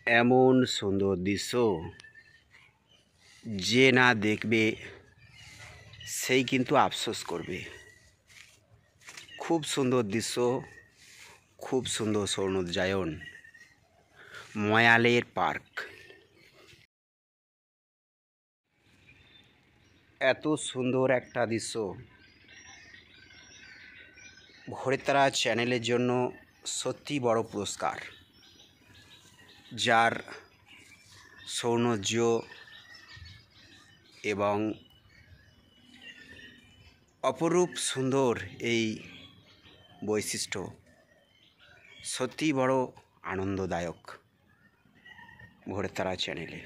এমন সুন্দর দৃশ্য যে না দেখবে সেই কিন্তু আফসোস করবে। খুব সুন্দর দৃশ্য, খুব সুন্দর স্বর্ণোজ্জায়ন, ময়ালের পার্ক। এত সুন্দর একটা দৃশ্য ভোরের তারা চ্যানেলের জন্য সত্যি বড় পুরস্কার, যার সৌন্দর্য এবং অপরূপ সুন্দর এই বৈশিষ্ট্য সত্যি বড় আনন্দদায়ক। ভোরের তারা চ্যানেলে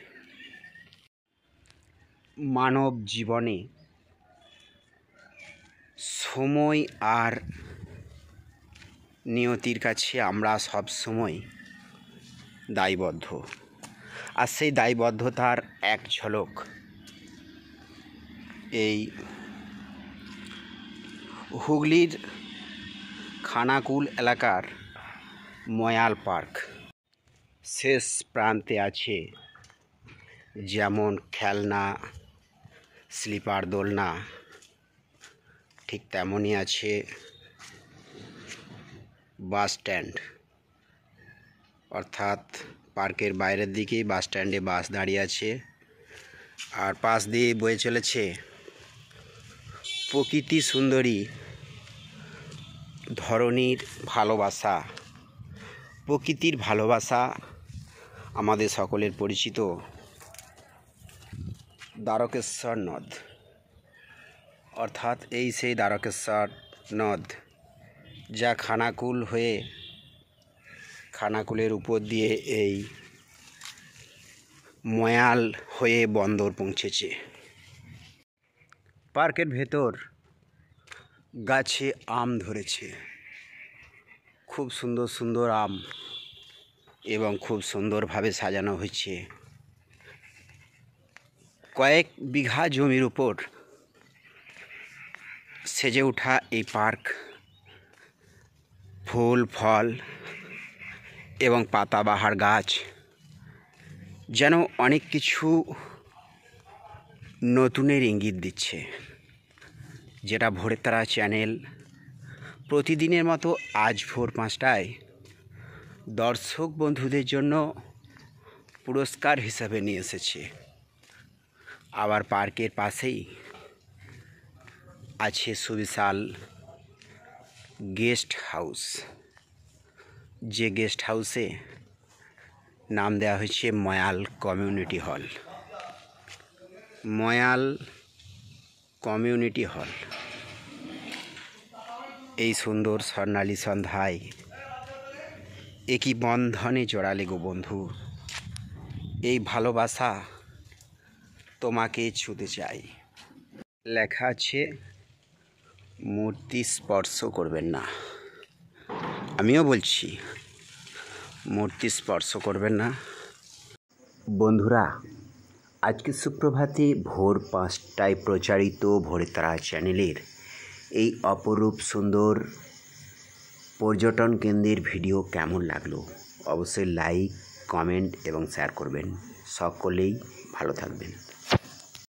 মানব জীবনে সময় আর নিয়তির কাছে আমরা সব সময় দায়বদ্ধ, আর সেই দায়বদ্ধতার এক ঝলক এই হুগলির খানাকুল এলাকার ময়াল পার্ক। শেষ প্রান্তে আছে যেমন খেলনা, স্লিপার দোলনা, ঠিক তেমনই আছে বাস স্ট্যান্ড, অর্থাৎ পার্কের বাইরের দিকেই বাস স্ট্যান্ডে বাস দাঁড়িয়ে আছে, আর পাশ দিয়ে বয়ে চলেছে প্রকৃতি সুন্দরী ধরনীর ভালোবাসা। প্রকৃতির ভালোবাসা আমাদের সকলের পরিচিত দ্বারকেশ্বর নদ, অর্থাৎ এই সেই দ্বারকেশ্বর নদ যা খানাকুল হয়ে খানাকুলের উপর দিয়ে এই ময়াল হয়ে বন্দর পৌঁছেছে। পার্কের ভেতর গাছে আম ধরেছে, খুব সুন্দর সুন্দর আম, এবং খুব সুন্দরভাবে সাজানো হয়েছে। কয়েক বিঘা জমির উপর সেজে ওঠা এই পার্ক ফুল, ফল এবং পাতাবাহার গাছ যেন অনেক কিছু নতুনের ইঙ্গিত দিচ্ছে, যেটা ভোরের তারা চ্যানেল প্রতিদিনের মতো আজ ভোর 5টায় দর্শক বন্ধুদের জন্য পুরস্কার হিসাবে নিয়ে এসেছে। আবার পার্কের পাশেই আছে সুবিশাল গেস্ট হাউস, যে গেস্ট হাউসে নাম দেওয়া হয়েছে Mayal community hall. Mayal community hall এই সুন্দর স্বর্ণালী সন্ধ্যায় একই বন্ধনে জড়ালে গো বন্ধু, এই ভালোবাসা তোমাকে ছুঁতে চাই। লেখা আছে মূর্তি স্পর্শ করবেন না। আমিও বলছি মূর্তি স্পর্শ করবেন না। বন্ধুরা, আজকে সুপ্রভাতে ভোর 5টায় প্রচারিত ভোরের তারা চ্যানেলের এই অপরূপ সুন্দর পর্যটন কেন্দ্রের ভিডিও কেমন লাগলো অবশ্যই লাইক, কমেন্ট এবং শেয়ার করবেন। সকলেই ভালো থাকবেন।